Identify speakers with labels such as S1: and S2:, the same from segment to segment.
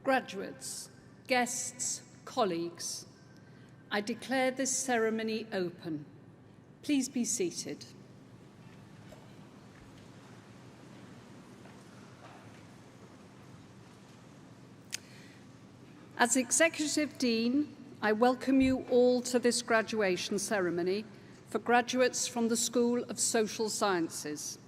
S1: Graduates, guests, colleagues, I declare this ceremony open. Please be seated. As Executive Dean, I welcome you all to this graduation ceremony for graduates from the School of Social Sciences.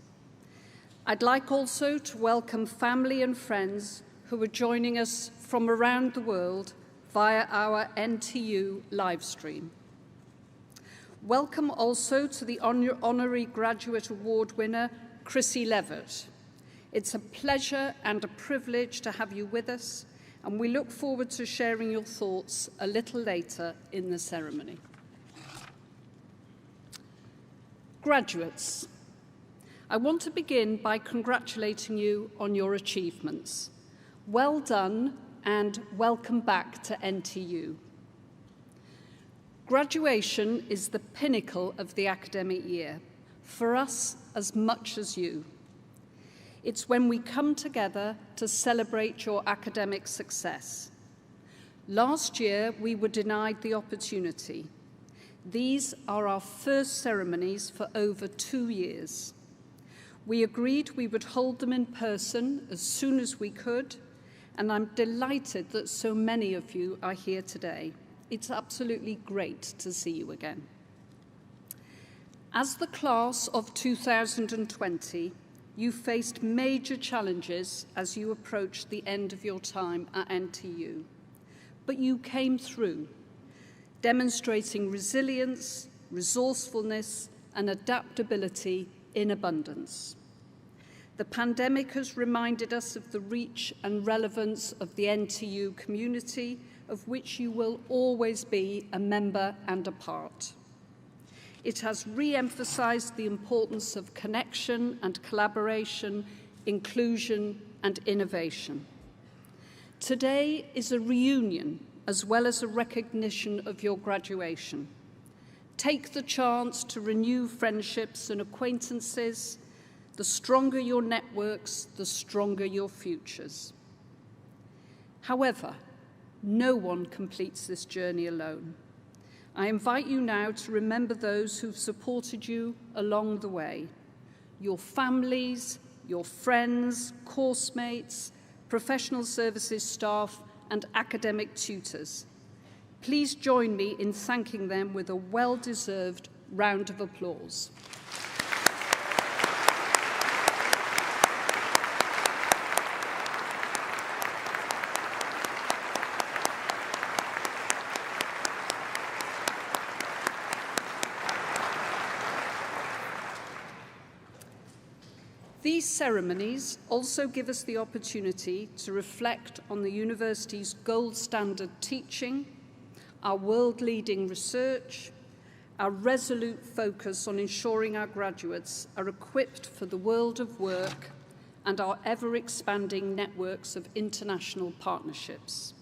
S1: I'd like also to welcome family and friends who are joining us from around the world via our NTU live stream. Welcome also to the Honorary Graduate Award winner, Chrissy Levitt. It's a pleasure and a privilege to have you with us, and we look forward to sharing your thoughts a little later in the ceremony. Graduates, I want to begin by congratulating you on your achievements. Well done and welcome back to NTU. Graduation is the pinnacle of the academic year, for us as much as you. It's when we come together to celebrate your academic success. Last year, we were denied the opportunity. These are our first ceremonies for over 2 years. We agreed we would hold them in person as soon as we could, and I'm delighted that so many of you are here today. It's absolutely great to see you again. As the class of 2020, you faced major challenges as you approached the end of your time at NTU, but you came through, demonstrating resilience, resourcefulness, and adaptability in abundance. The pandemic has reminded us of the reach and relevance of the NTU community, of which you will always be a member and a part. It has re-emphasized the importance of connection and collaboration, inclusion and innovation. Today is a reunion as well as a recognition of your graduation. Take the chance to renew friendships and acquaintances. The stronger your networks, the stronger your futures. However, no one completes this journey alone. I invite you now to remember those who've supported you along the way. Your families, your friends, course mates, professional services staff, and academic tutors. Please join me in thanking them with a well-deserved round of applause. These ceremonies also give us the opportunity to reflect on the university's gold standard teaching, our world-leading research, our resolute focus on ensuring our graduates are equipped for the world of work, and our ever-expanding networks of international partnerships.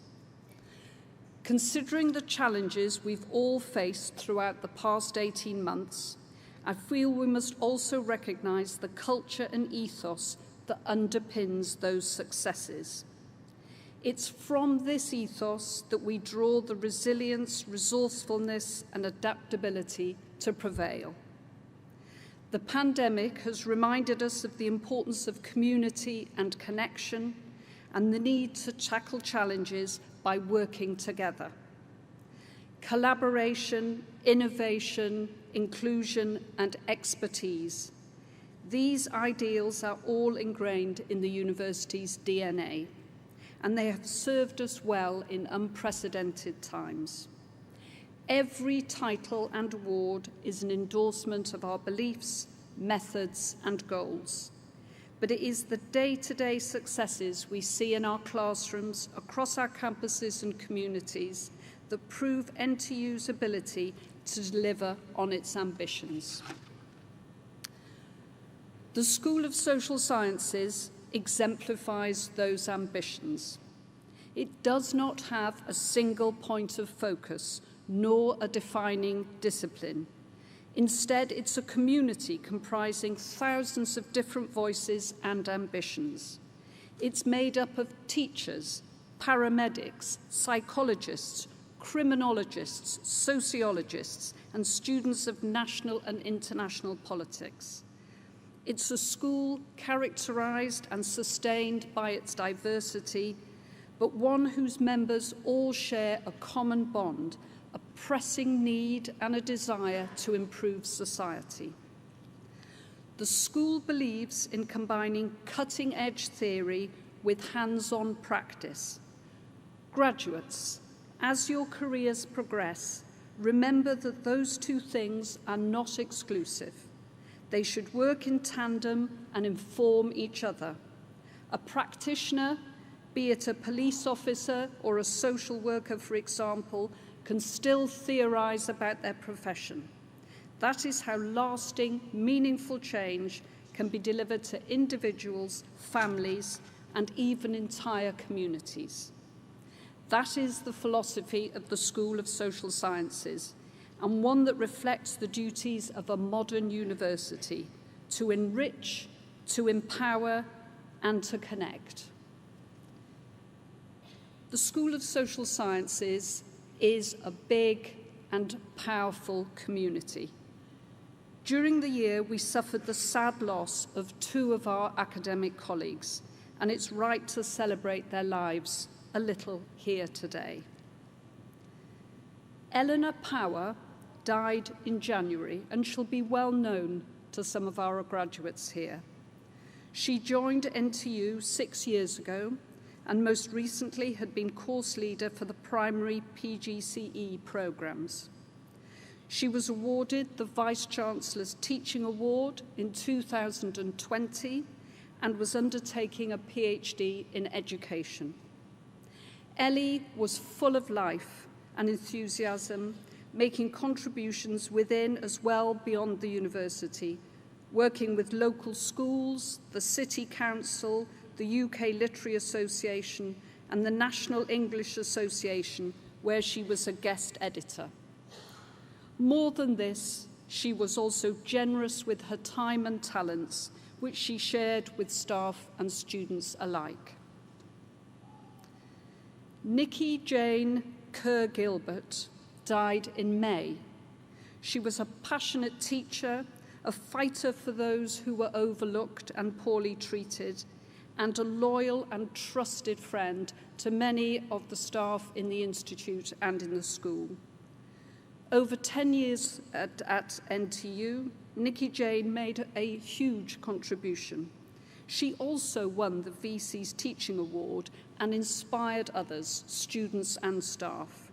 S1: Considering the challenges we've all faced throughout the past 18 months, I feel we must also recognise the culture and ethos that underpins those successes. It's from this ethos that we draw the resilience, resourcefulness, and adaptability to prevail. The pandemic has reminded us of the importance of community and connection and the need to tackle challenges by working together. Collaboration, innovation, inclusion, and expertise. These ideals are all ingrained in the university's DNA, and they have served us well in unprecedented times. Every title and award is an endorsement of our beliefs, methods, and goals. But it is the day-to-day successes we see in our classrooms, across our campuses and communities, that prove NTU's ability to deliver on its ambitions. The School of Social Sciences exemplifies those ambitions. It does not have a single point of focus, nor a defining discipline. Instead, it's a community comprising thousands of different voices and ambitions. It's made up of teachers, paramedics, psychologists, criminologists, sociologists, and students of national and international politics. It's a school characterized and sustained by its diversity, but one whose members all share a common bond, a pressing need and a desire to improve society. The school believes in combining cutting-edge theory with hands-on practice. Graduates, as your careers progress, remember that those two things are not exclusive. They should work in tandem and inform each other. A practitioner, be it a police officer or a social worker, for example, can still theorize about their profession. That is how lasting, meaningful change can be delivered to individuals, families, and even entire communities. That is the philosophy of the School of Social Sciences, and one that reflects the duties of a modern university: to enrich, to empower, and to connect. The School of Social Sciences is a big and powerful community. During the year, we suffered the sad loss of two of our academic colleagues, and it's right to celebrate their lives a little here today. Eleanor Power died in January and shall be well known to some of our graduates here. She joined NTU 6 years ago and most recently had been course leader for the primary PGCE programs. She was awarded the Vice-Chancellor's Teaching Award in 2020 and was undertaking a PhD in education. Ellie was full of life and enthusiasm, making contributions within as well beyond the university, working with local schools, the City Council, the UK Literary Association, and the National English Association, where she was a guest editor. More than this, she was also generous with her time and talents, which she shared with staff and students alike. Nikki Jane Kerr-Gilbert died in May. She was a passionate teacher, a fighter for those who were overlooked and poorly treated, and a loyal and trusted friend to many of the staff in the Institute and in the school. Over 10 years at NTU, Nikki Jane made a huge contribution. She also won the VC's Teaching Award and inspired others, students and staff.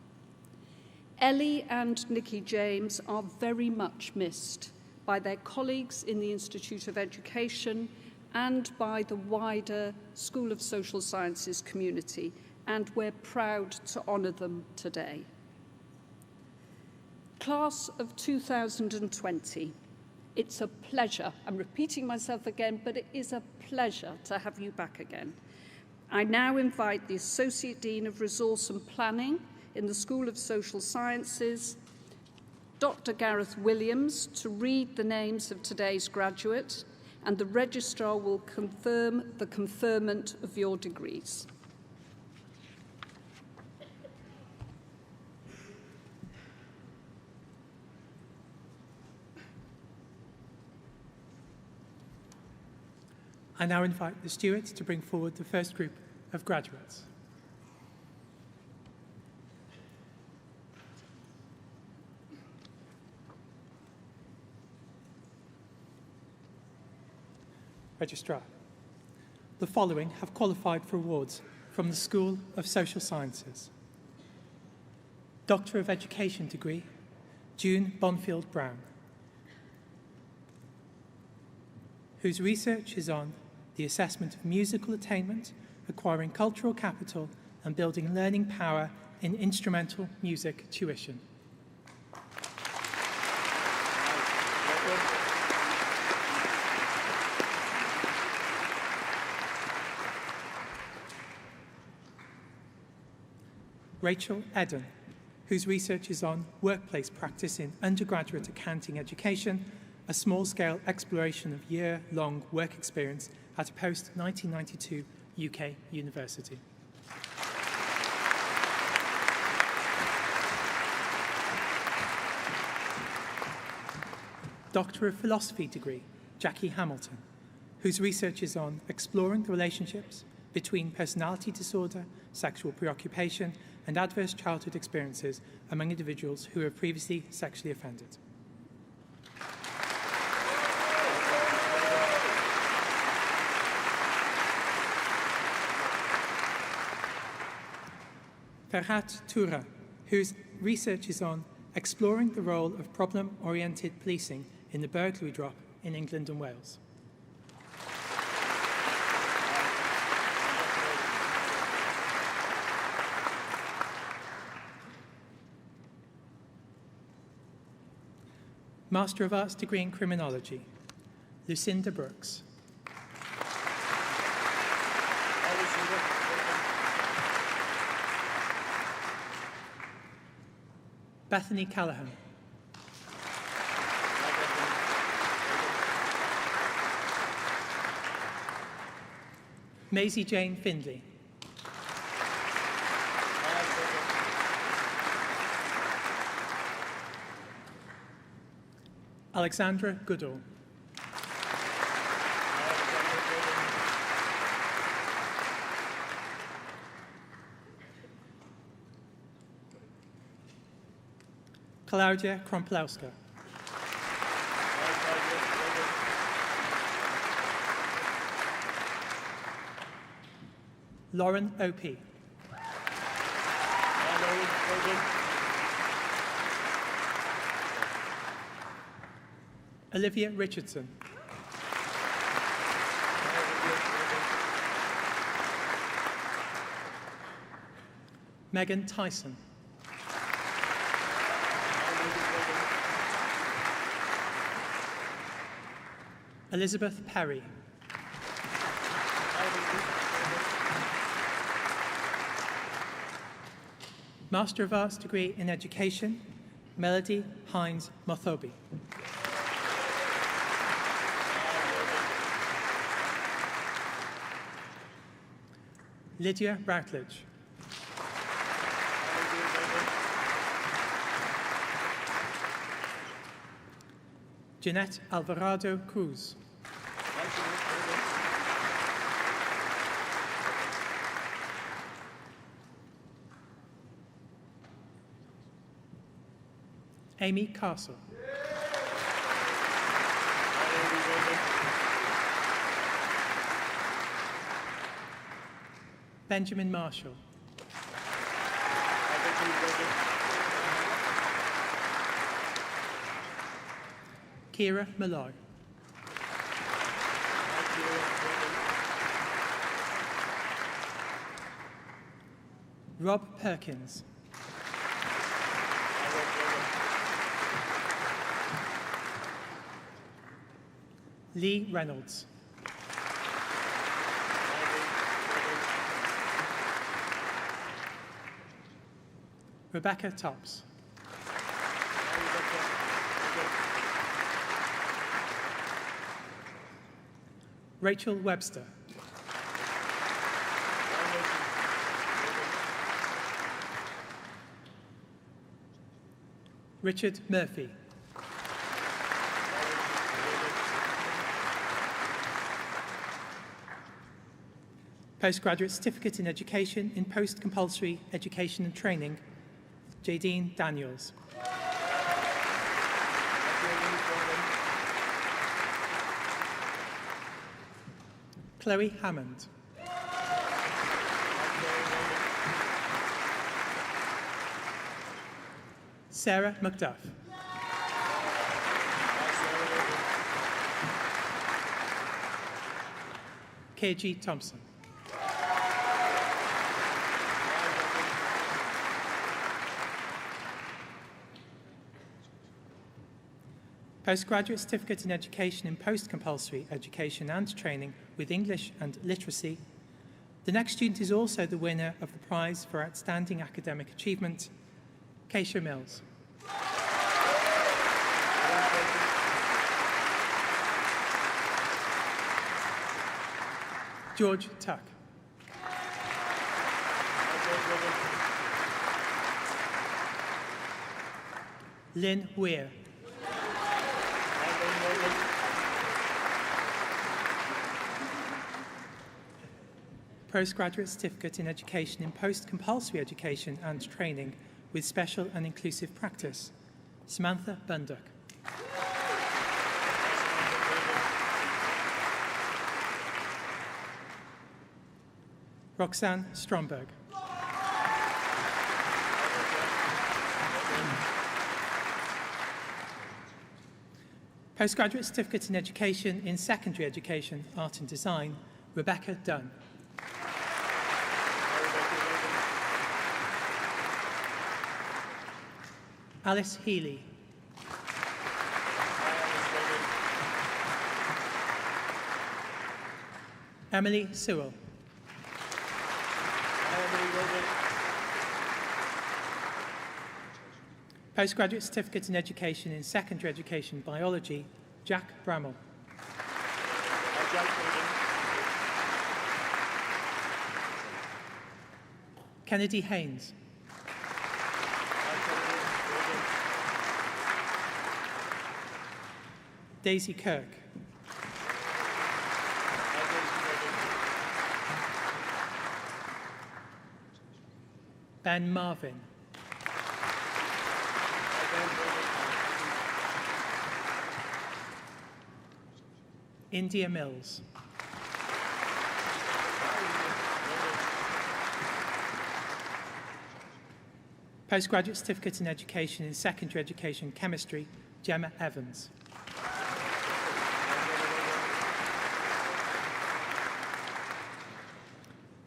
S1: Ellie and Nikki James are very much missed by their colleagues in the Institute of Education and by the wider School of Social Sciences community, and we're proud to honour them today. Class of 2020, it's a pleasure. I'm repeating myself again, but it is a pleasure to have you back again. I now invite the Associate Dean of Resource and Planning in the School of Social Sciences, Dr. Gareth Williams, to read the names of today's graduate, and the Registrar will confirm the conferment of your degrees.
S2: I now invite the stewards to bring forward the first group of graduates. Registrar, the following have qualified for awards from the School of Social Sciences. Doctor of Education degree, June Bonfield Brown, whose research is on the assessment of musical attainment, acquiring cultural capital, and building learning power in instrumental music tuition. Rachel Eden, whose research is on workplace practice in undergraduate accounting education, a small-scale exploration of year-long work experience at a post-1992 UK university. Doctor of Philosophy degree, Jackie Hamilton, whose research is on exploring the relationships between personality disorder, sexual preoccupation, and adverse childhood experiences among individuals who have previously sexually offended. Ferhat Toura, whose research is on exploring the role of problem-oriented policing in the burglary drop in England and Wales. Master of Arts degree in Criminology, Lucinda Brooks. Bethany Callahan. Maisie Jane Findlay. Alexandra Goodall. Klaudia Kromplowska. Lauren O.P. Olivia Richardson. Megan Tyson. Elizabeth Perry. Master of Arts degree in Education, Melody Hines Mothobi. Lydia Routledge. Jeanette Alvarado Cruz. Amy Castle. Benjamin Marshall. Kira Malloy. Rob Perkins. Lee Reynolds. Rebecca Tops. Rachel Webster. Richard Murphy. Postgraduate Certificate in Education in Post-Compulsory Education and Training, Jadine Daniels. Chloe Hammond. Sarah McDuff. KG Thompson. Postgraduate Certificate in Education in Post-Compulsory Education and Training with English and Literacy. The next student is also the winner of the prize for Outstanding Academic Achievement, Keisha Mills. George Tuck. Lynn Weir. Postgraduate Certificate in Education in Post-Compulsory Education and Training with Special and Inclusive Practice, Samantha Bundock. Roxanne Stromberg. Postgraduate Certificate in Education in Secondary Education, Art and Design, Rebecca Dunn. Alice Healy. Emily Sewell. Postgraduate Certificate in Education in Secondary Education, Biology, Jack Bramall. Kennedy Haynes. Daisy Kirk. Ben Marvin. India Mills. Postgraduate Certificate in Education in Secondary Education, Chemistry, Gemma Evans.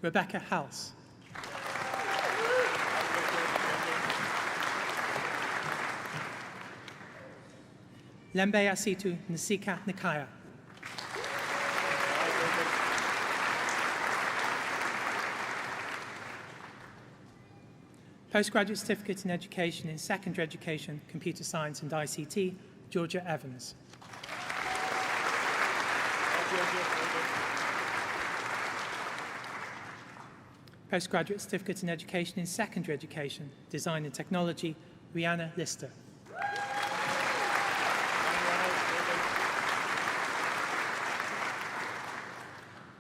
S2: Rebecca House. Lembe Asitu Nasika Nikaya. Postgraduate Certificate in Education in Secondary Education, Computer Science and ICT, Georgia Evans. Postgraduate Certificate in Education in Secondary Education, Design and Technology, Rihanna Lister.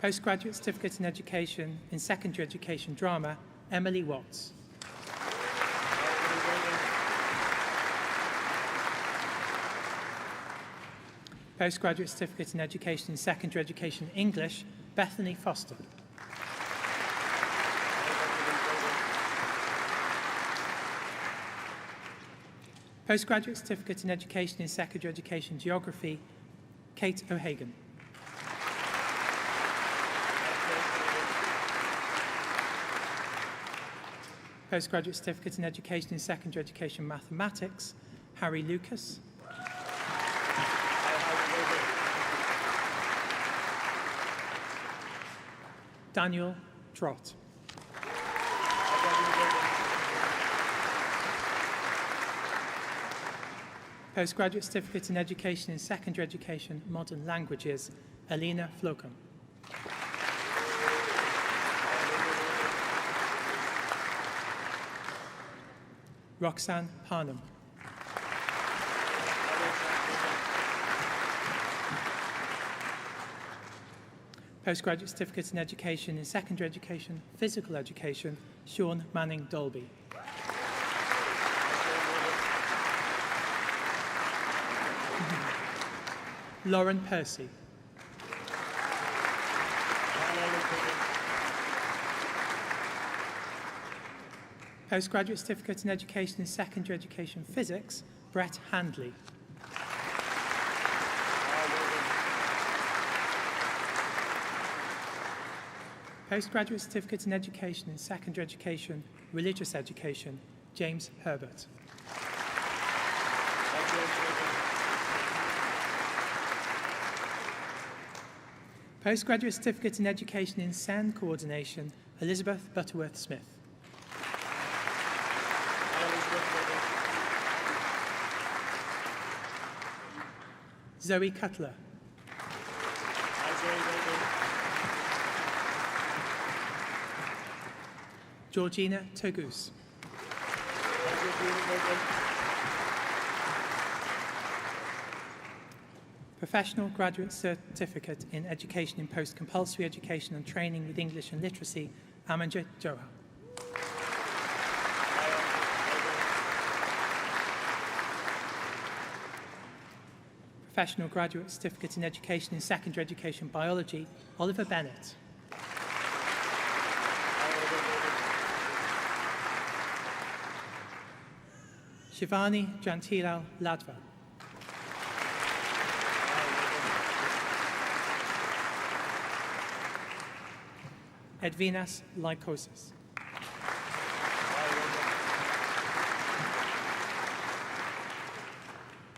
S2: Postgraduate Certificate in Education in Secondary Education, Drama, Emily Watts. Postgraduate Certificate in Education in Secondary Education, English, Bethany Foster. Postgraduate Certificate in Education in Secondary Education, Geography, Kate O'Hagan. Postgraduate Certificate in Education in Secondary Education, Mathematics, Harry Lucas. Daniel Trott. Postgraduate Certificate in Education in Secondary Education, Modern Languages, Alina Flocum. Roxanne Parnham. Postgraduate Certificate in Education in Secondary Education, Physical Education, Sean Manning Dolby. Lauren Percy. Postgraduate Certificate in Education in Secondary Education, Physics, Brett Handley. Postgraduate Certificate in Education in Secondary Education, Religious Education, James Herbert. Postgraduate Certificate in Education in SEN Coordination, Elizabeth Butterworth Smith. Zoe Cutler. Georgina Togus. Professional Graduate Certificate in Education in Post-Compulsory Education and Training with English and Literacy, Amanjit Johar. Professional Graduate Certificate in Education in Secondary Education Biology, Oliver Bennett. Shivani Jantilal Ladva. Edvinas Lycosis.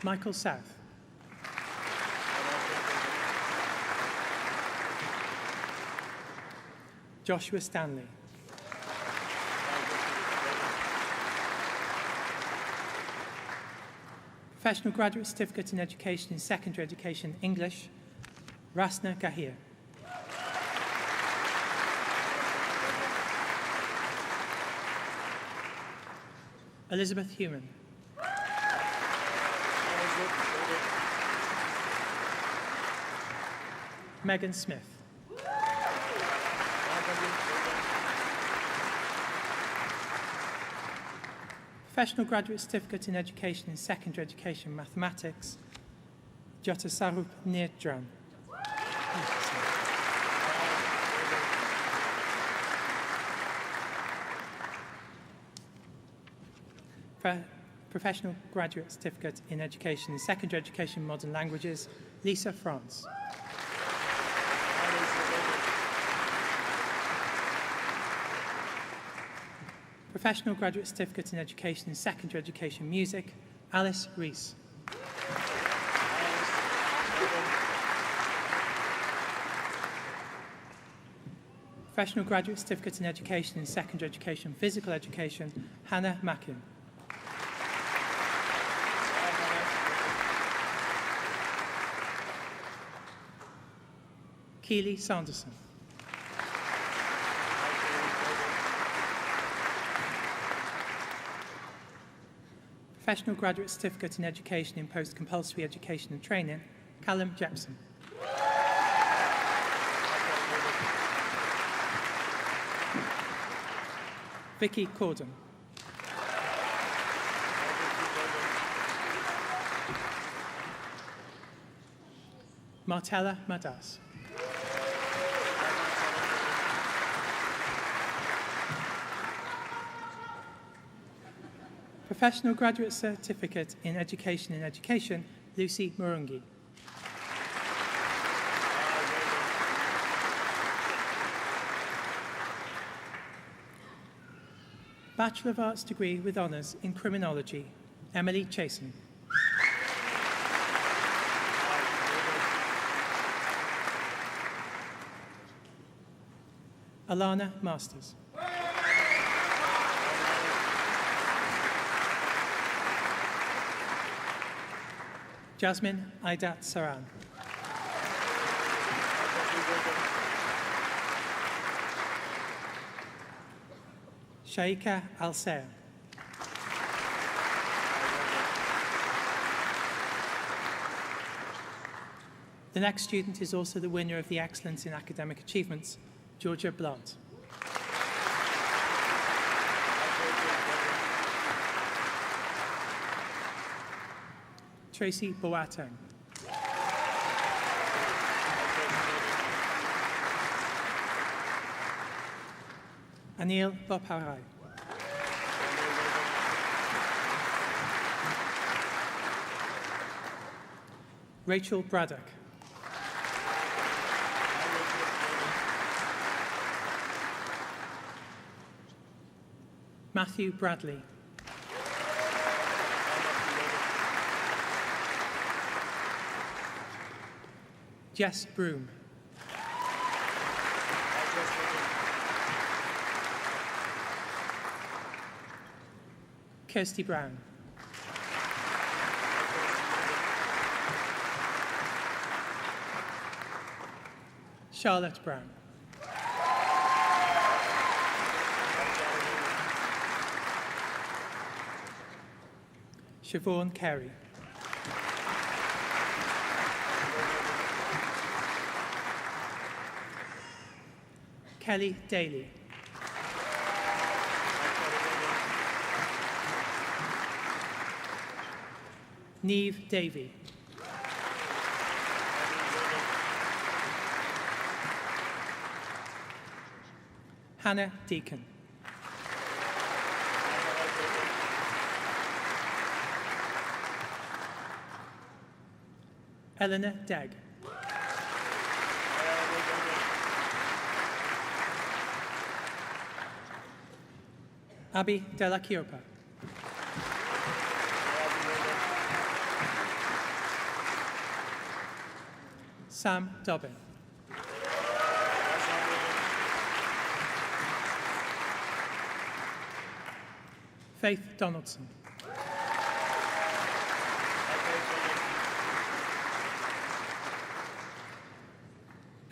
S2: Michael South. Joshua Stanley. Professional Graduate Certificate in Education in Secondary Education English, Rasna Gahir. Elizabeth Human. Megan Smith. Professional Graduate Certificate in Education in Secondary Education Mathematics, Jota Sarup Nirjan. Professional Graduate Certificate in Education in Secondary Education Modern Languages, Lisa France. Professional Graduate Certificate in Education in Secondary Education Music, Alice Rees. Professional Graduate Certificate in Education in Secondary Education Physical Education, Hannah Mackin. Keely Sanderson. Professional Graduate Certificate in Education in Post-Compulsory Education and Training, Callum Jepson. Vicky Corden. Martella Madas. Professional Graduate Certificate in Education, Lucy Murungi. Bachelor of Arts degree with honours in Criminology, Emily Chasen. Alana Masters. Jasmine Aidat Saran. Shaika Al-Sayer. The next student is also the winner of the Excellence in Academic Achievements, Georgia Blunt. Tracy Boateng. Anil Boparai. Rachel Braddock. Matthew Bradley. Jess Broom. Kirsty Brown. Charlotte Brown. Siobhan Carey. Kelly Daly. Neve Davey. Hannah Deacon. Eleanor Degg. Abby Della Chioppa. Sam Dobbin. Faith Donaldson.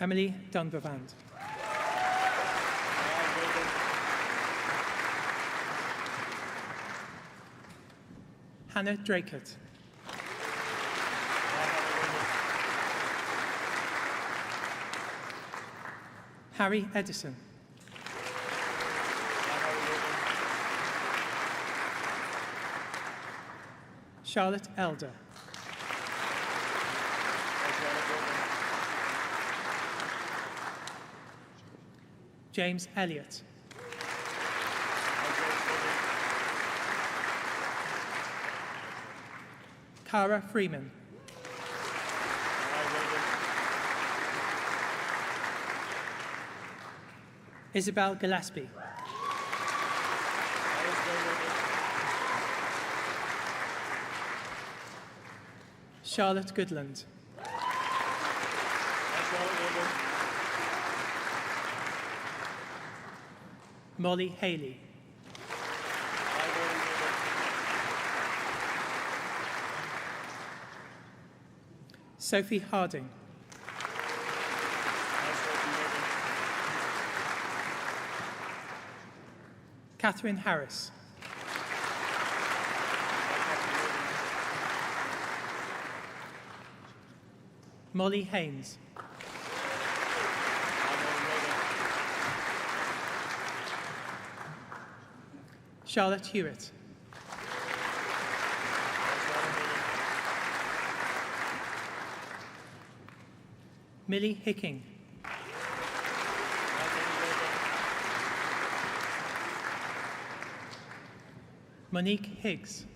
S2: Emily Dunbavand. Hannah Drakert. Harry Edison. Charlotte Elder. James Elliott. Cara Freeman. Isabel Gillespie. Charlotte Goodland. Molly Haley. Sophie Harding. Catherine Harris. Molly Haynes. Charlotte Hewitt. Millie Hicking. Monique Higgs.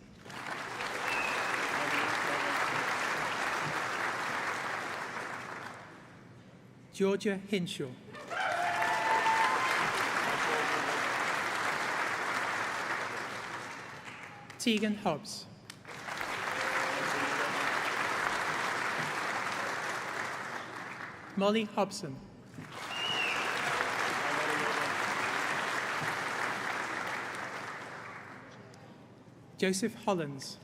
S2: Georgia Hinshaw. Tegan Hobbs. Molly Hobson. Joseph Hollins.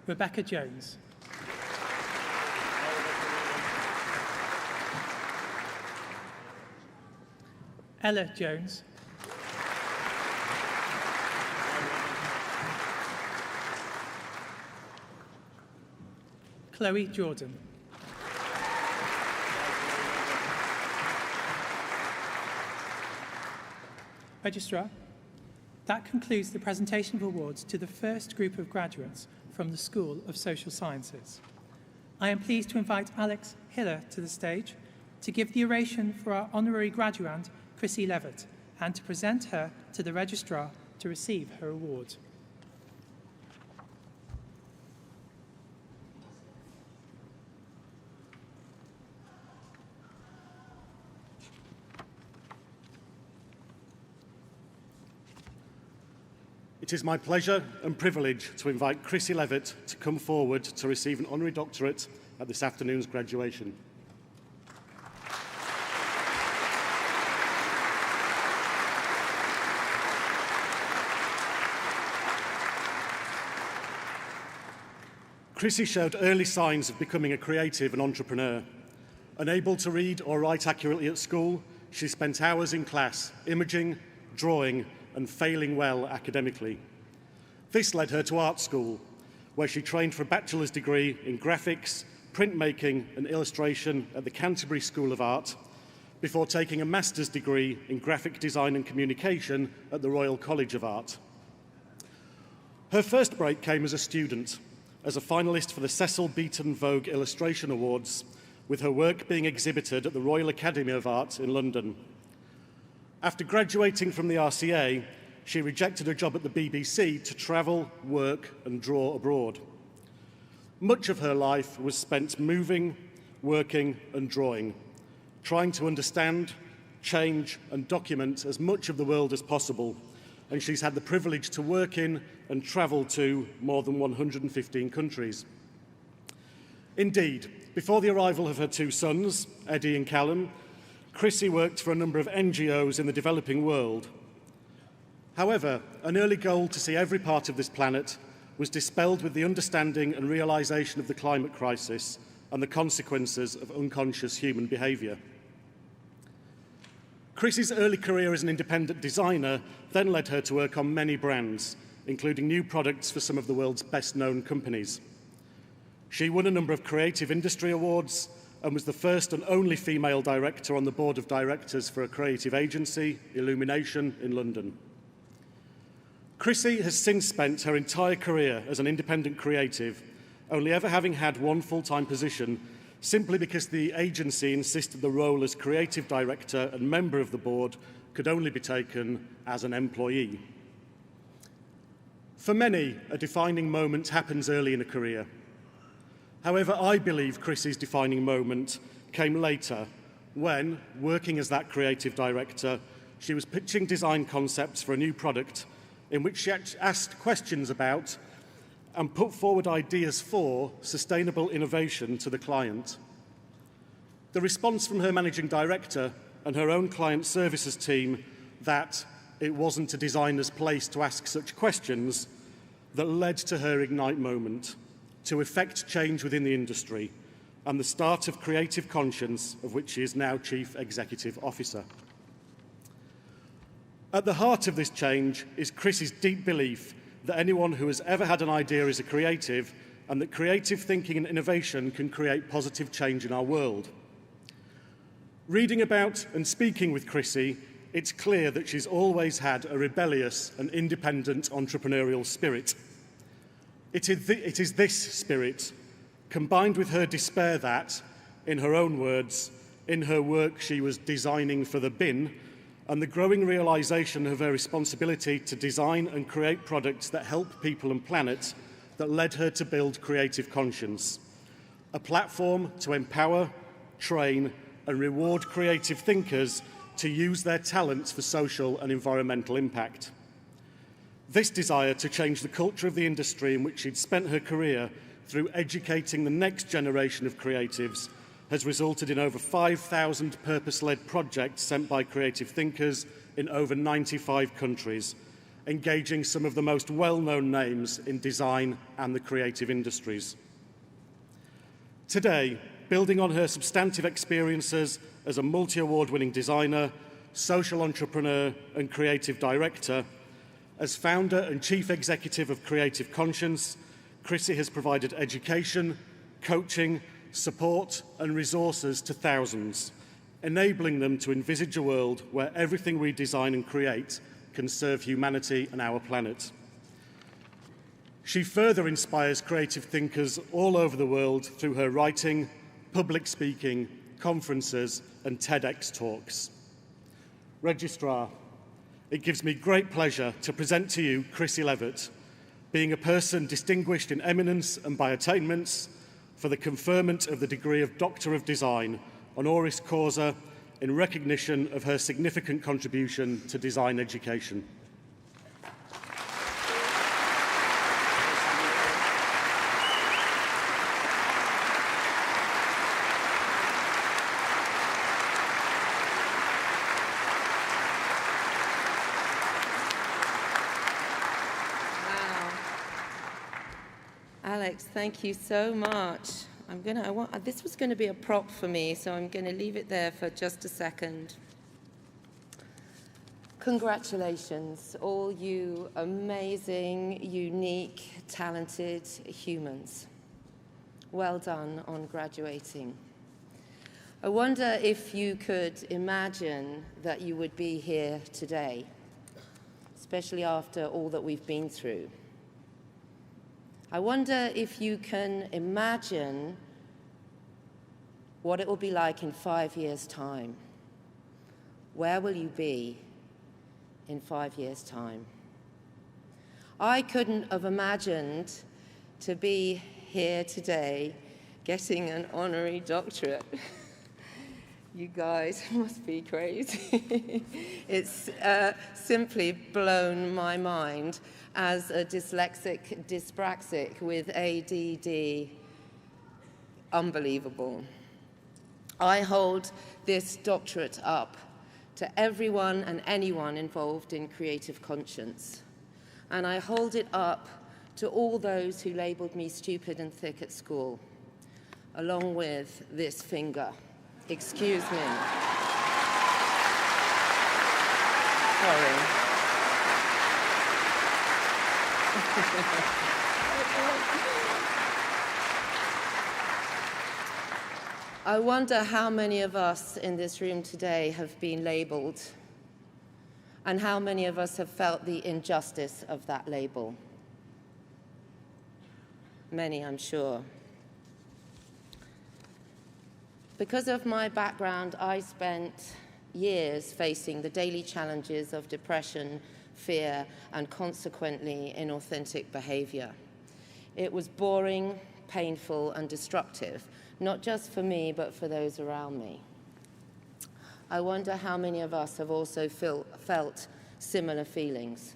S2: Rebecca Jones. Ella Jones. Chloe Jordan. Registrar, that concludes the presentation of awards to the first group of graduates from the School of Social Sciences. I am pleased to invite Alex Hiller to the stage to give the oration for our honorary graduand, Chrissy Levitt, and to present her to the registrar to receive her award.
S3: It is my pleasure and privilege to invite Chrissy Levitt to come forward to receive an honorary doctorate at this afternoon's graduation. Chrissy showed early signs of becoming a creative and entrepreneur. Unable to read or write accurately at school, she spent hours in class, imaging, drawing, and failing well academically. This led her to art school, where she trained for a bachelor's degree in graphics, printmaking and illustration at the Canterbury School of Art before taking a master's degree in graphic design and communication at the Royal College of Art. Her first break came as a student, as a finalist for the Cecil Beaton Vogue Illustration Awards, with her work being exhibited at the Royal Academy of Art in London. After graduating from the RCA, she rejected a job at the BBC to travel, work, and draw abroad. Much of her life was spent moving, working, and drawing, trying to understand, change, and document as much of the world as possible, and she's had the privilege to work in and travel to more than 115 countries. Indeed, before the arrival of her two sons, Eddie and Callum, Chrissy worked for a number of NGOs in the developing world. However, an early goal to see every part of this planet was dispelled with the understanding and realisation of the climate crisis and the consequences of unconscious human behaviour. Chrissy's early career as an independent designer then led her to work on many brands, including new products for some of the world's best-known companies. She won a number of creative industry awards and was the first and only female director on the board of directors for a creative agency, Illumination, in London. Chrissy has since spent her entire career as an independent creative, only ever having had one full-time position, simply because the agency insisted the role as creative director and member of the board could only be taken as an employee. For many, a defining moment happens early in a career. However, I believe Chrissy's defining moment came later, when, working as that creative director, she was pitching design concepts for a new product in which she asked questions about and put forward ideas for sustainable innovation to the client. The response from her managing director and her own client services team that it wasn't a designer's place to ask such questions that led to her Ignite moment, to effect change within the industry and the start of Creative Conscience, of which she is now Chief Executive Officer. At the heart of this change is Chrissy's deep belief that anyone who has ever had an idea is a creative, and that creative thinking and innovation can create positive change in our world. Reading about and speaking with Chrissy, it's clear that she's always had a rebellious and independent entrepreneurial spirit. It is this spirit, combined with her despair that, in her own words, in her work she was designing for the bin, and the growing realisation of her responsibility to design and create products that help people and planet, that led her to build Creative Conscience, a platform to empower, train, and reward creative thinkers to use their talents for social and environmental impact. This desire to change the culture of the industry in which she'd spent her career through educating the next generation of creatives has resulted in over 5,000 purpose-led projects sent by creative thinkers in over 95 countries, engaging some of the most well-known names in design and the creative industries. Today, building on her substantive experiences as a multi-award-winning designer, social entrepreneur and creative director, as founder and chief executive of Creative Conscience, Chrissy has provided education, coaching, support and resources to thousands, enabling them to envisage a world where everything we design and create can serve humanity and our planet. She further inspires creative thinkers all over the world through her writing, public speaking, conferences and TEDx talks. Registrar, it gives me great pleasure to present to you Chrissy Levitt, being a person distinguished in eminence and by attainments, for the conferment of the degree of Doctor of Design, honoris causa, in recognition of her significant contribution to design education.
S4: Alex, thank you so much. This was going to be a prop for me, so I'm going to leave it there for just a second. Congratulations, all you amazing, unique, talented humans. well done on graduating. I wonder if you could imagine that you would be here today, especially after all that we've been through. I wonder if you can imagine what it will be like in 5 years' time. Where will you be in 5 years' time? I couldn't have imagined to be here today getting an honorary doctorate. You guys must be crazy. It's simply blown my mind as a dyslexic dyspraxic with ADD. Unbelievable. I hold this doctorate up to everyone and anyone involved in creative conscience. And I hold it up to all those who labelled me stupid and thick at school, along with this finger. Excuse me. Sorry. I wonder how many of us in this room today have been labelled, and how many of us have felt the injustice of that label. Many, I'm sure. Because of my background, I spent years facing the daily challenges of depression, fear, and consequently inauthentic behavior. It was boring, painful, and destructive, not just for me, but for those around me. I wonder how many of us have also felt similar feelings.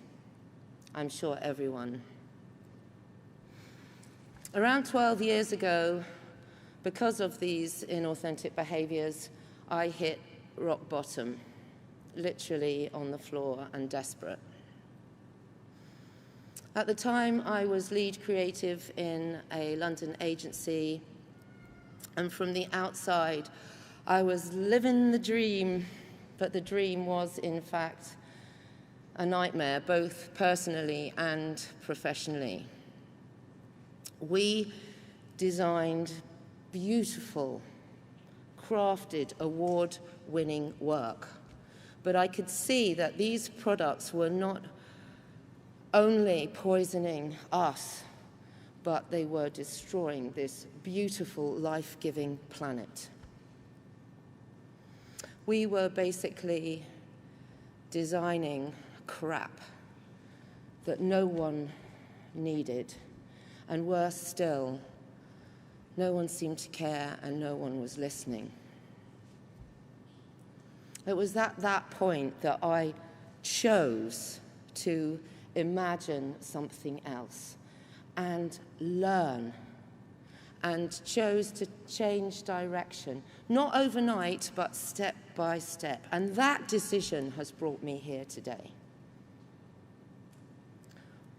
S4: I'm sure everyone. Around 12 years ago, because of these inauthentic behaviors, I hit rock bottom, literally on the floor and desperate. At the time, I was lead creative in a London agency, and from the outside, I was living the dream, but the dream was, in fact, a nightmare, both personally and professionally. We designed beautiful, crafted, award-winning work. But I could see that these products were not only poisoning us, but they were destroying this beautiful, life-giving planet. We were basically designing crap that no one needed, and worse still, no one seemed to care and no one was listening. It was at that point that I chose to imagine something else and learn, and chose to change direction, not overnight, but step by step. And that decision has brought me here today.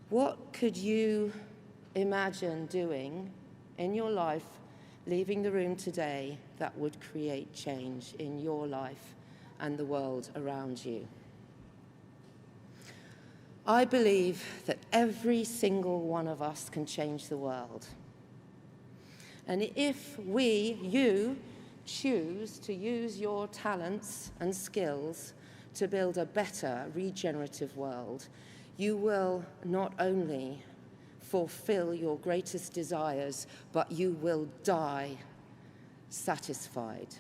S4: What could you imagine doing in your life, leaving the room today, that would create change in your life and the world around you? I believe that every single one of us can change the world. And if you choose to use your talents and skills to build a better, regenerative world, you will not only fulfill your greatest desires, but you will die satisfied.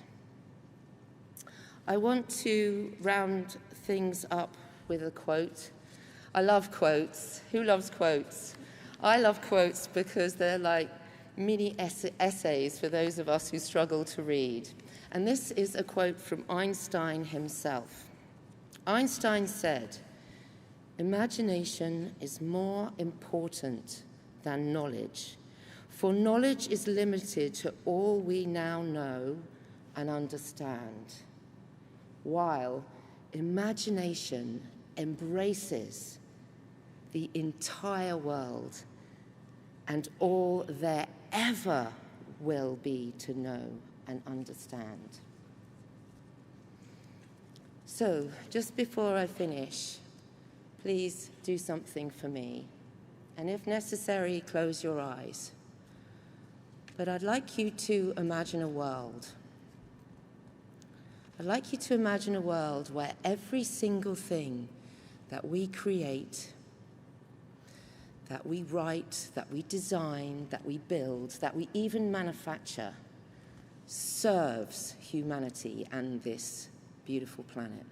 S4: I want to round things up with a quote. I love quotes. Who loves quotes? I love quotes because they're like mini essays for those of us who struggle to read. And this is a quote from Einstein himself. Einstein said, "Imagination is more important than knowledge, for knowledge is limited to all we now know and understand, while imagination embraces the entire world and all there ever will be to know and understand." So, just before I finish, please do something for me. And if necessary, close your eyes. But I'd like you to imagine a world. I'd like you to imagine a world where every single thing that we create, that we write, that we design, that we build, that we even manufacture, serves humanity and this beautiful planet.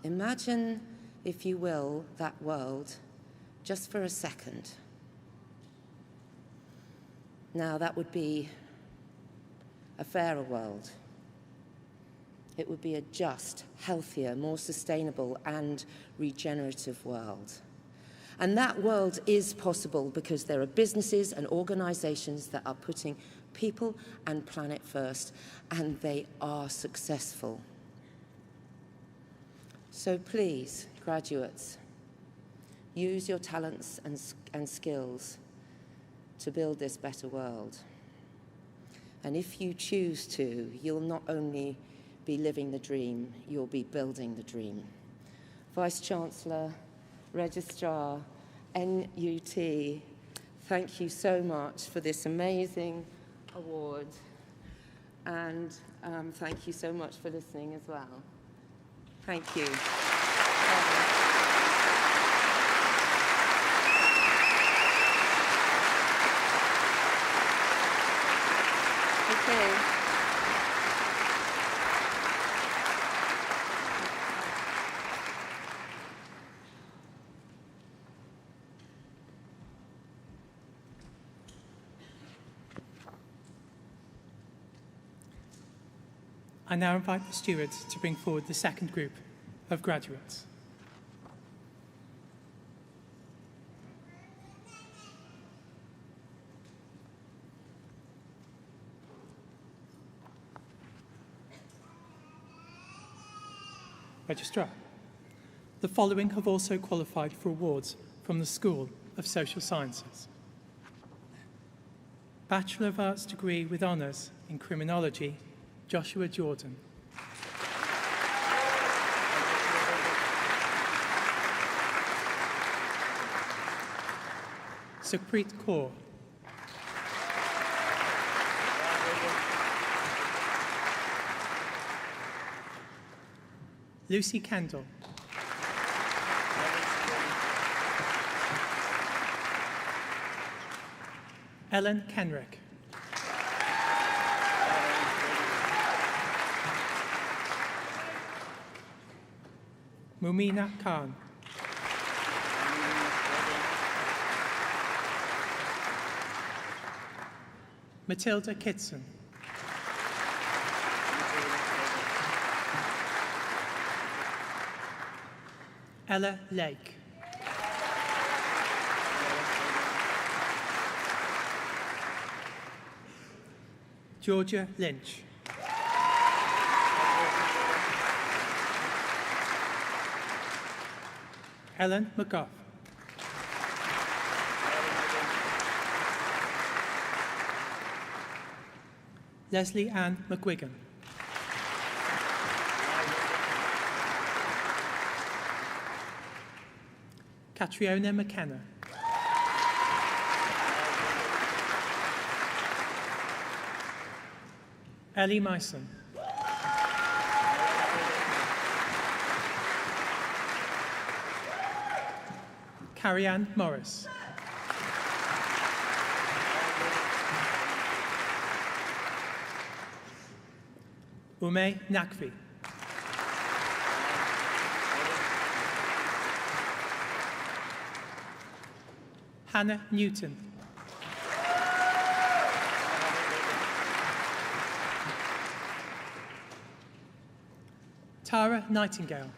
S4: Imagine, if you will, that world just for a second. Now, that would be a fairer world. It would be a just, healthier, more sustainable and regenerative world. And that world is possible because there are businesses and organizations that are putting people and planet first, and they are successful. So please, graduates, use your talents and skills to build this better world. And if you choose to, you'll not only be living the dream, you'll be building the dream. Vice-Chancellor, Registrar, NUT, thank you so much for this amazing award. And thank you so much for listening as well. Thank you. Okay.
S2: I now invite the stewards to bring forward the second group of graduates. Registrar, the following have also qualified for awards from the School of Social Sciences. Bachelor of Arts degree with honours in Criminology, Joshua Jordan. Sukhpreet Kaur. Lucy Kendall. Ellen Kenrick. Mumina Khan. Matilda Kitson. Ella Lake. Georgia Lynch. Ellen McGough. Leslie Ann McGuigan. Catriona McKenna. Ellie Myson. Carrie-Anne Morris. Ume Nakvi. Hannah Newton. Tara Nightingale.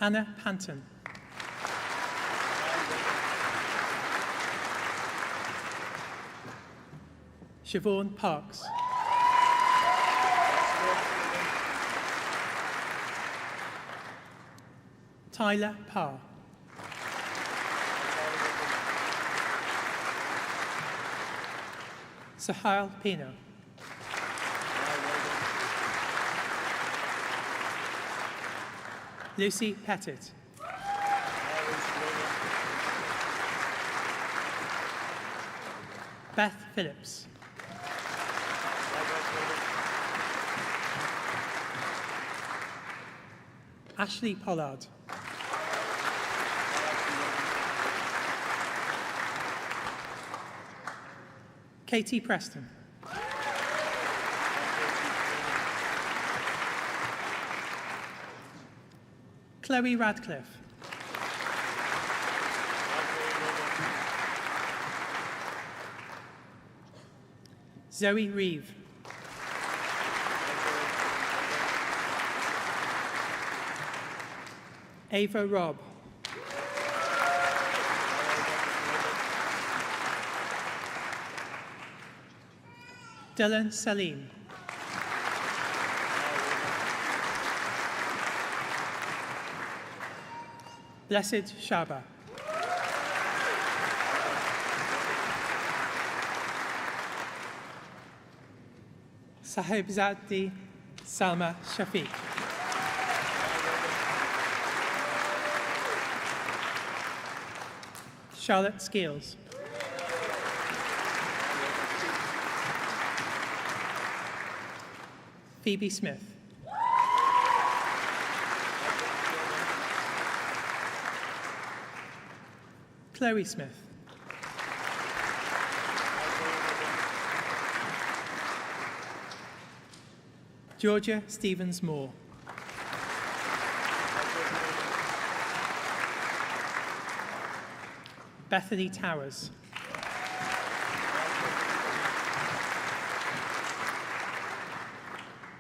S2: Anna Panton. Siobhan Parks. Tyler Parr. Sahil Pino. Lucy Pettit. Beth Phillips. Ashley Pollard. Katie Preston. Chloe Radcliffe. Zoe Reeve. Ava Robb. Dylan Salim. Blessed Shaba. Sahibzadi Salma Shafiq. Charlotte Scales. Phoebe Smith. Chloe Smith. Georgia Stevens Moore. Bethany Towers.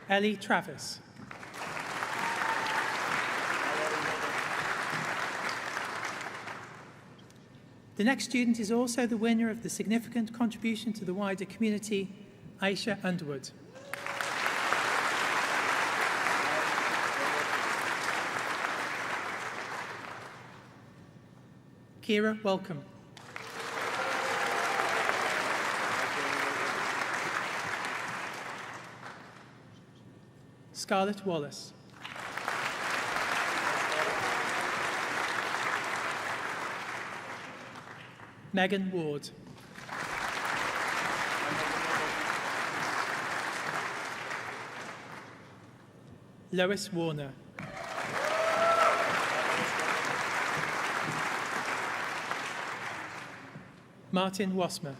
S2: Ellie Travis. The next student is also the winner of the significant contribution to the wider community, Aisha Underwood. Kira Welcome. Scarlett Wallace. Megan Ward. Lois Warner. Martin Wasmer.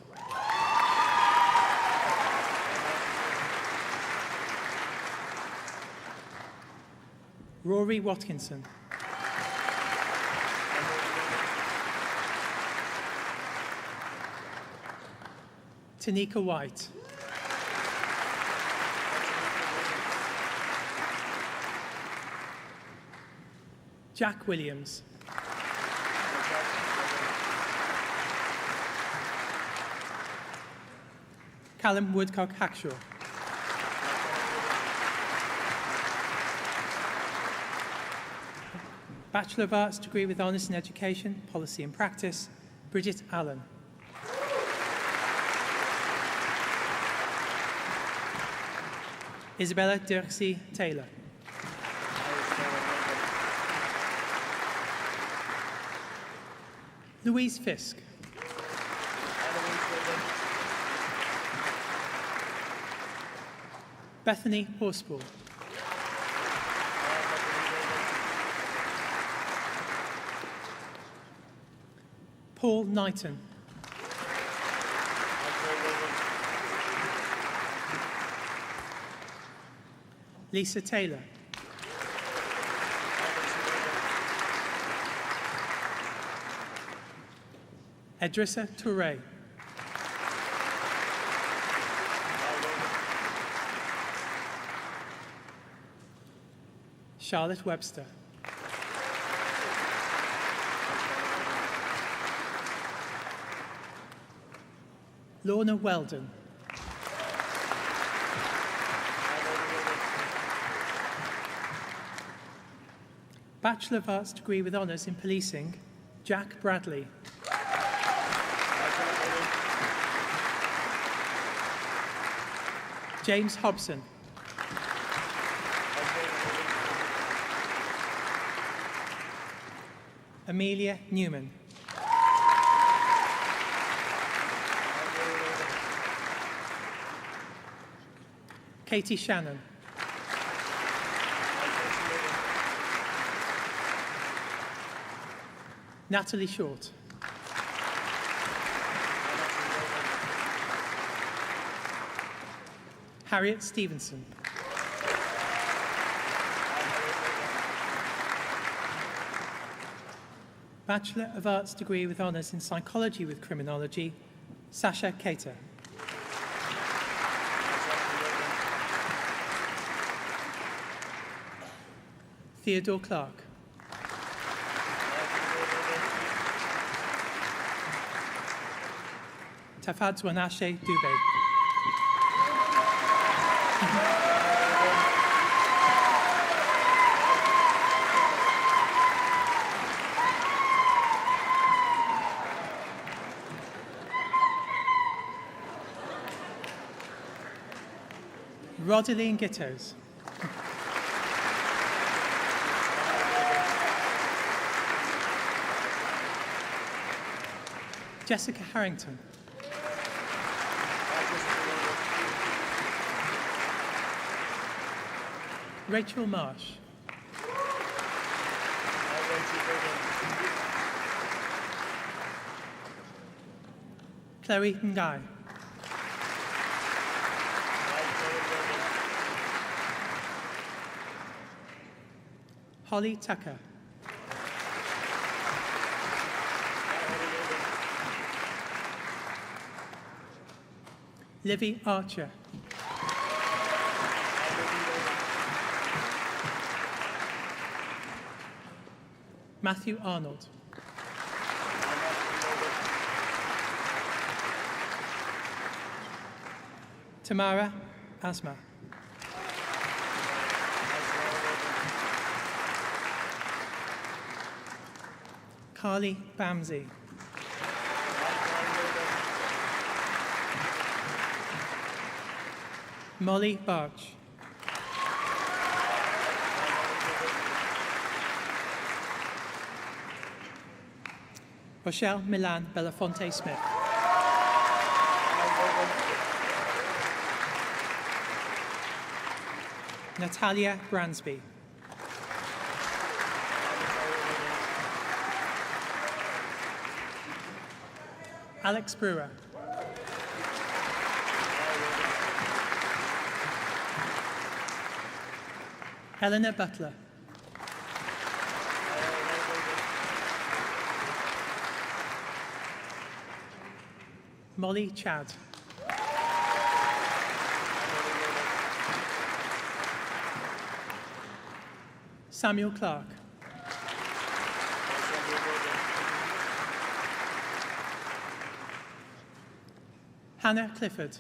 S2: Rory Watkinson. Tanika White. Jack Williams. Callum Woodcock Hackshaw. Bachelor of Arts degree with Honours in Education, Policy and Practice, Bridget Allen. Isabella Dirksey Taylor. Louise Fisk. Bethany Horspool. Paul Knighton. Lisa Taylor. Edrissa Touré. Charlotte Webster. Lorna Weldon. Bachelor of Arts degree with Honours in Policing, Jack Bradley. James Hobson. Amelia Newman. Katie Shannon. Natalie Short. Harriet Stevenson. Bachelor of Arts degree with honours in Psychology with Criminology, Sasha Cater. Theodore Clark. Tafadzwanashe Dube. Rodaline Gittos. Jessica Harrington. Rachel Marsh. Chloe Ngai. Holly Tucker. Livy Archer. Matthew Arnold. Tamara Asma. Carly Bamsey. Molly Barch. Rochelle Milan Belafonte Smith. Natalia Bransby. Alex Brewer. Helena Butler. Molly Chad. Samuel Clark. Hannah Clifford.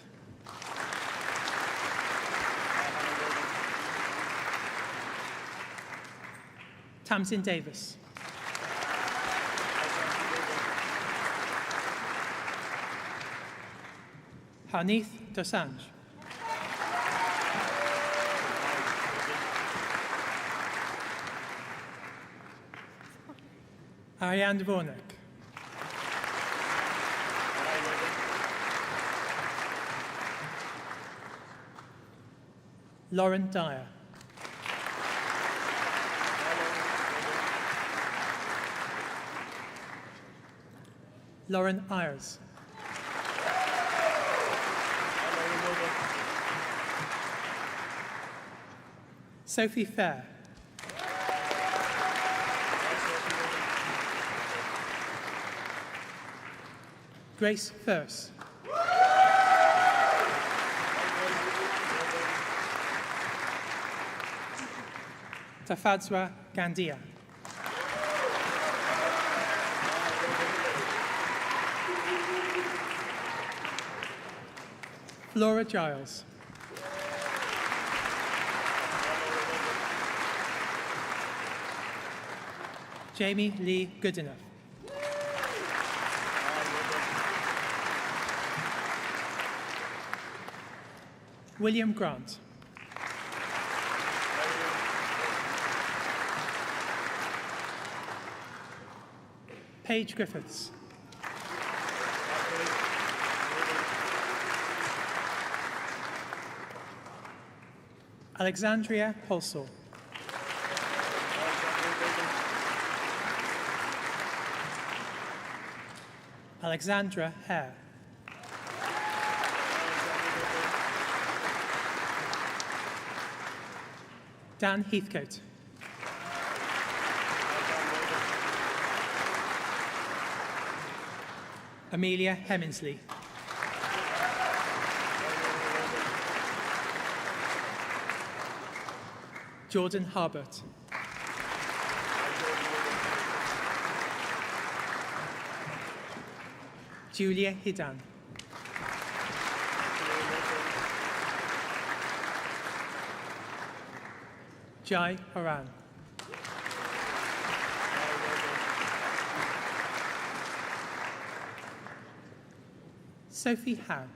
S2: Tamsin Davis. Harneeth Dosanjh. Ariane Dvornik. Lauren Dyer. Lauren Ayers. Sophie Fair. Grace First. Tafadzwa Gandia. Flora Giles. Jamie Lee Goodenough. William Grant. Paige Griffiths. Alexandria Holsall. Alexandra Hare. Dan Heathcote. Amelia Heminsley. Jordan Harbert. Julia Hidan. Jai Haran. Sophie Han.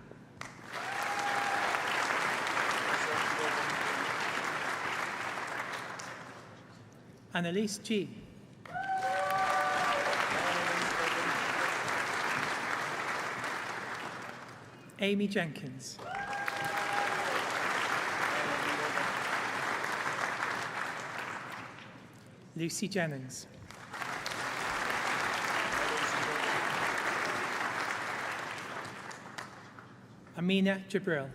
S2: Annalise G. Amy Jenkins. Lucy Jennings. Amina Jibril.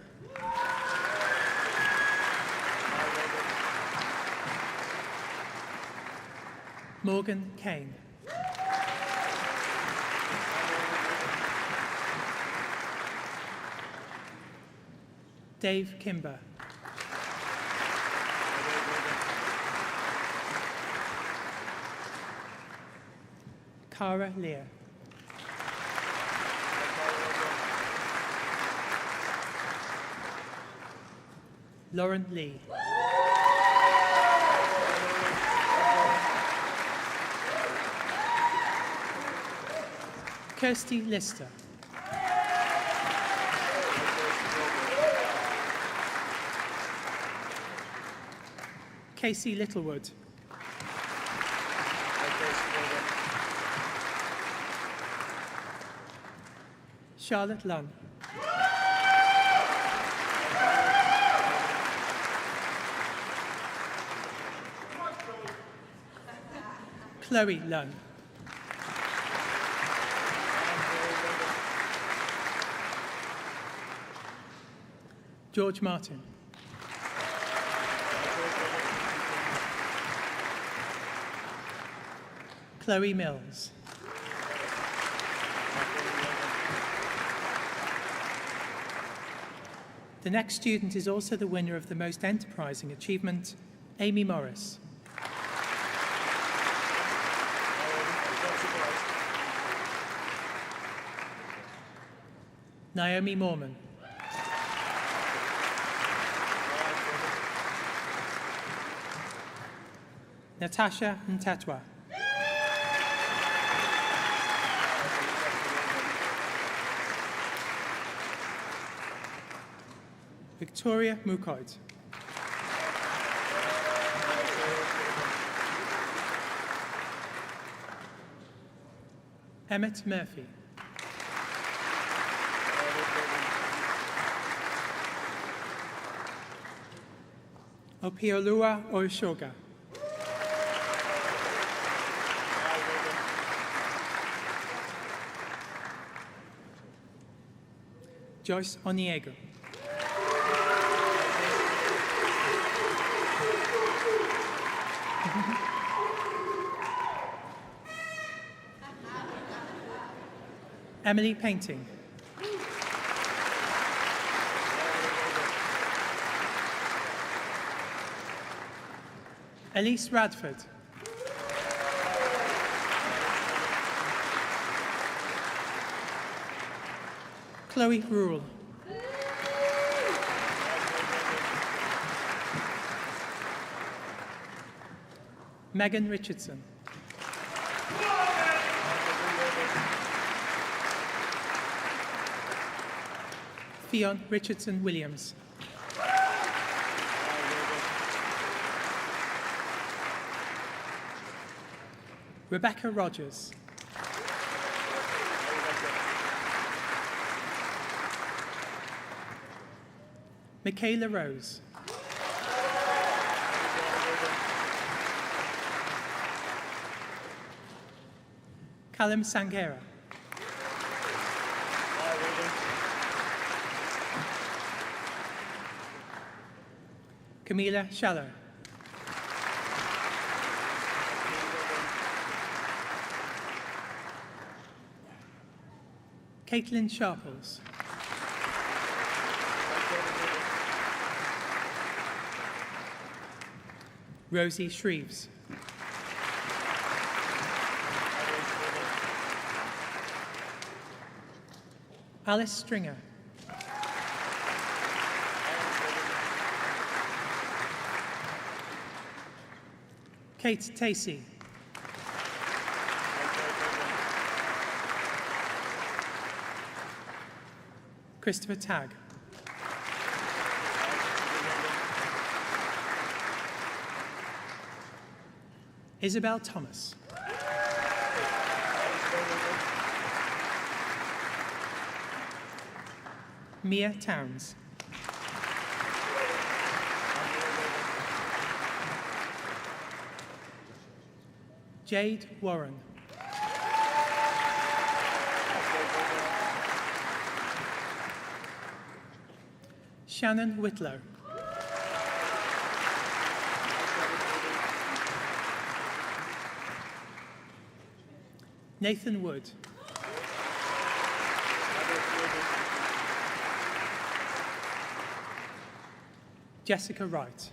S2: Morgan Kane. Dave Kimber. Cara Lear. Lauren Lee. Kirsty Lister. Casey Littlewood. Charlotte Lunn. Chloe Lunn. George Martin. Chloe Mills. The next student is also the winner of the Most Enterprising Achievement, Amy Morris. Naomi Morman. Natasha Ntetwa. Victoria Mukoid. Emmett Murphy. Opiolua Oishoga. Joyce Oniego. Emily Painting. Elise Radford. Chloe Rule. Megan Richardson. Fionn Richardson Williams. Rebecca Rogers. Michaela Rose. Callum Sanghera. Camila Shallow. Caitlin Sharples. Rosie Shreves. Alice Stringer. Kate Tacey. Christopher Tagg. Isabel Thomas. Mia Towns. Jade Warren. Shannon Whitlow. Nathan Wood. Jessica Wright.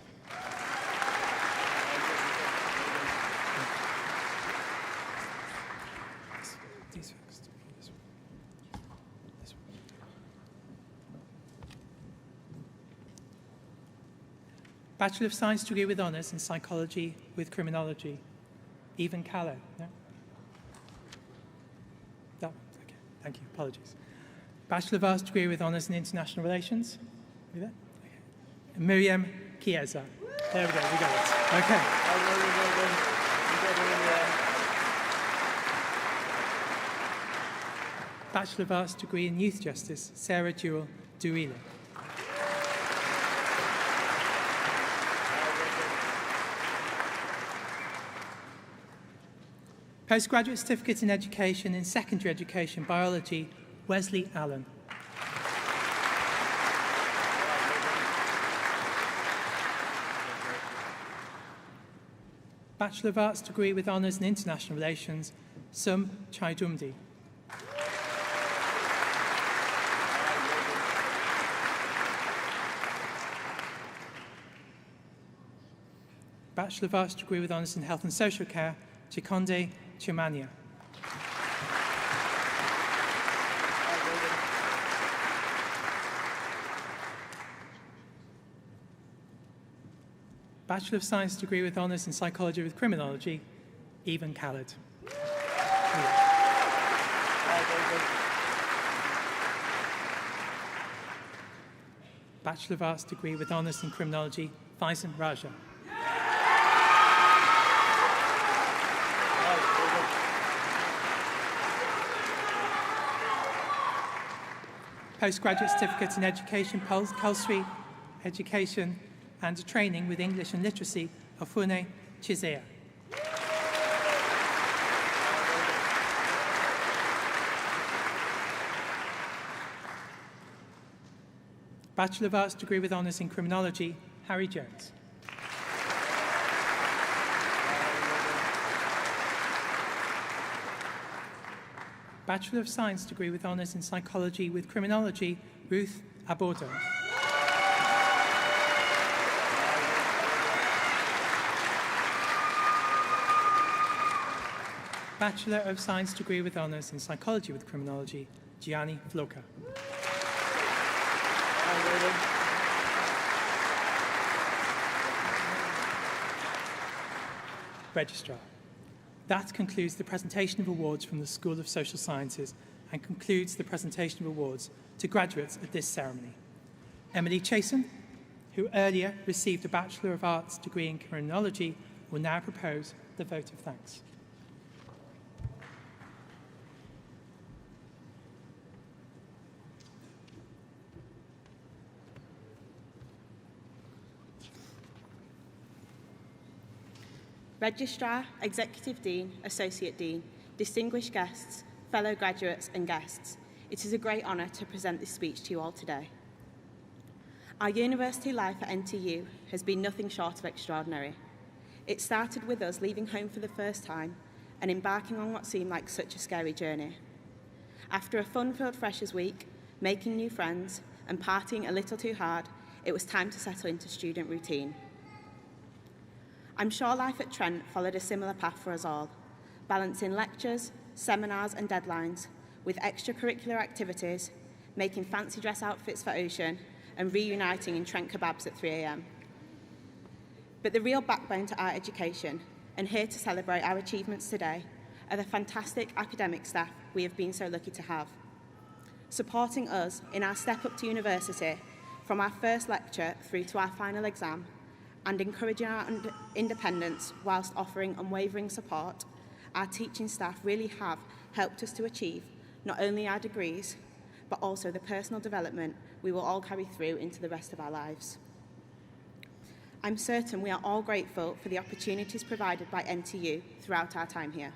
S2: Bachelor of Science degree with honours in Psychology with Criminology, Evan Callow. No? That one, okay, thank you, apologies. Bachelor of Arts degree with honours in International Relations. Are you there? Okay. Memoriam Chiesa. There we go, we got it. Okay. Bachelor of Arts degree in Youth Justice, Sarah Jewel Duila. Postgraduate Certificate in Education in Secondary Education Biology, Wesley Allen. Bachelor of Arts degree with honours in International Relations, Sum Chaidumdi. Bachelor of Arts degree with honours in Health and Social Care, Chikonde Chimania. Bachelor of Science degree with honours in Psychology with Criminology, Evan Khaled. Bachelor of Arts degree with honours in Criminology, Faisal Raja. Postgraduate Certificate in Education, Compulsory Education and Training with English and Literacy, Afune Chizea. Bachelor of Arts degree with honours in Criminology, Harry Jones. Bachelor of Science degree with honours in Psychology with Criminology, Ruth Abordo. Bachelor of Science degree with honours in Psychology with Criminology, Gianni Floca. Registrar. That concludes the presentation of awards from the School of Social Sciences and concludes the presentation of awards to graduates at this ceremony. Emily Chasen, who earlier received a Bachelor of Arts degree in Criminology, will now propose the vote of thanks.
S5: Registrar, Executive Dean, Associate Dean, distinguished guests, fellow graduates and guests, it is a great honour to present this speech to you all today. Our university life at NTU has been nothing short of extraordinary. It started with us leaving home for the first time and embarking on what seemed like such a scary journey. After a fun-filled Freshers' Week, making new friends and partying a little too hard, it was time to settle into student routine. I'm sure life at Trent followed a similar path for us all, balancing lectures, seminars and deadlines with extracurricular activities, making fancy dress outfits for Ocean and reuniting in Trent kebabs at 3 a.m. But the real backbone to our education, and here to celebrate our achievements today, are the fantastic academic staff we have been so lucky to have, supporting us in our step up to university from our first lecture through to our final exam, and encouraging our independence whilst offering unwavering support. Our teaching staff really have helped us to achieve not only our degrees, but also the personal development we will all carry through into the rest of our lives. I'm certain we are all grateful for the opportunities provided by NTU throughout our time here,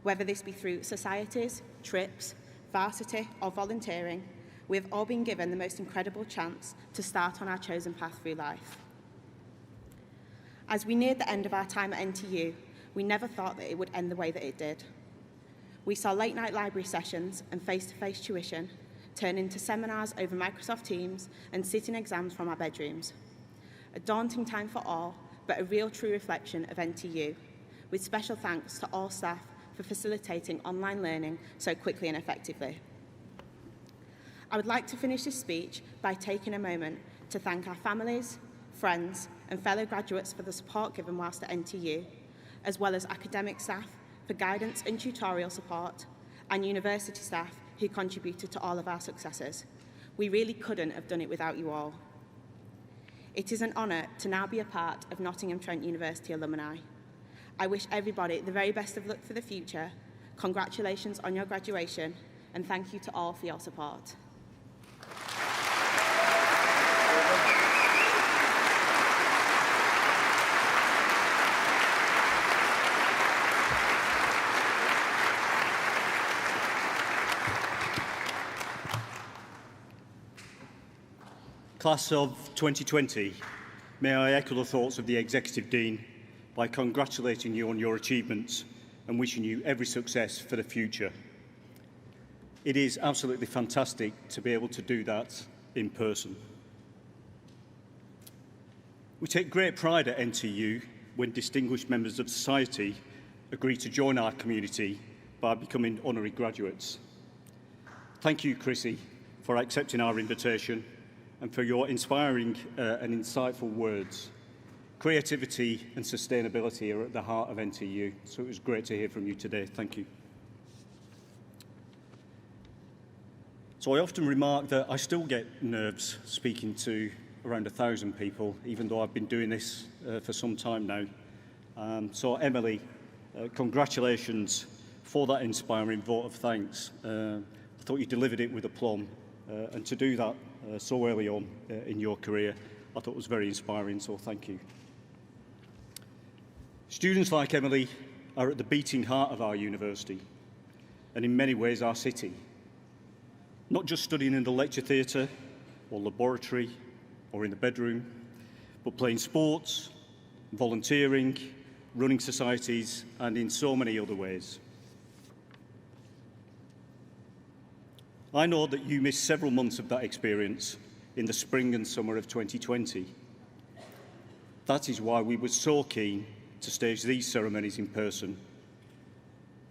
S5: whether this be through societies, trips, varsity or volunteering. We have all been given the most incredible chance to start on our chosen path through life. As we neared the end of our time at NTU, we never thought that it would end the way that it did. We saw late-night library sessions and face-to-face tuition turn into seminars over Microsoft Teams and sitting exams from our bedrooms. A daunting time for all, but a real true reflection of NTU, with special thanks to all staff for facilitating online learning so quickly and effectively. I would like to finish this speech by taking a moment to thank our families, friends and fellow graduates for the support given whilst at NTU, as well as academic staff for guidance and tutorial support, and university staff who contributed to all of our successes. We really couldn't have done it without you all. It is an honour to now be a part of Nottingham Trent University alumni. I wish everybody the very best of luck for the future. Congratulations on your graduation, and thank you to all for your support.
S6: Class of 2020, may I echo the thoughts of the Executive Dean by congratulating you on your achievements and wishing you every success for the future. It is absolutely fantastic to be able to do that in person. We take great pride at NTU when distinguished members of society agree to join our community by becoming honorary graduates. Thank you, Chrissy, for accepting our invitation and for your inspiring and insightful words. Creativity and sustainability are at the heart of NTU, so it was great to hear from you today. Thank you. So I often remark that I still get nerves speaking to around 1,000 people, even though I've been doing this for some time now. So Emily, congratulations for that inspiring vote of thanks. I thought you delivered it with aplomb, and to do that so early on in your career, I thought was very inspiring, so thank you. Students like Emily are at the beating heart of our university, and in many ways our city. Not just studying in the lecture theatre or laboratory or in the bedroom, but playing sports, volunteering, running societies, and in so many other ways. I know that you missed several months of that experience in the spring and summer of 2020. That is why we were so keen to stage these ceremonies in person,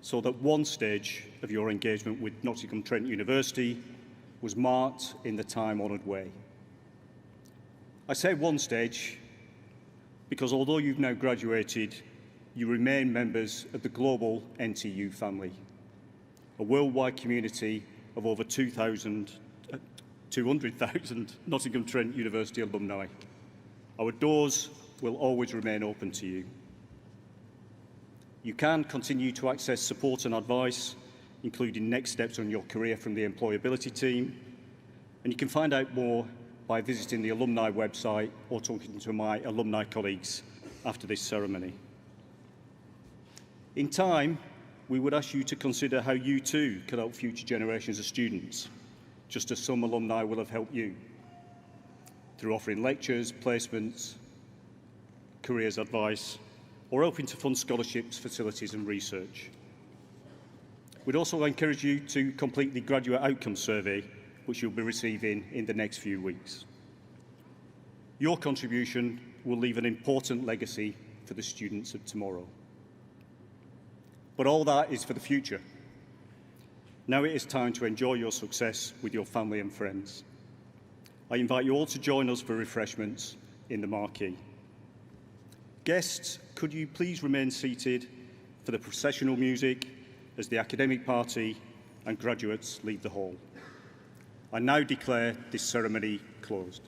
S6: so that one stage of your engagement with Nottingham Trent University was marked in the time-honoured way. I say one stage because although you've now graduated, you remain members of the global NTU family, a worldwide community of over 200,000 Nottingham Trent University alumni. Our doors will always remain open to you. You can continue to access support and advice, including next steps on your career from the employability team, and you can find out more by visiting the alumni website or talking to my alumni colleagues after this ceremony. In time, we would ask you to consider how you too can help future generations of students, just as some alumni will have helped you, through offering lectures, placements, careers advice, or helping to fund scholarships, facilities and research. We'd also encourage you to complete the Graduate Outcomes Survey, which you'll be receiving in the next few weeks. Your contribution will leave an important legacy for the students of tomorrow. But all that is for the future. Now it is time to enjoy your success with your family and friends. I invite you all to join us for refreshments in the marquee. Guests, could you please remain seated for the processional music as the academic party and graduates leave the hall. I now declare this ceremony closed.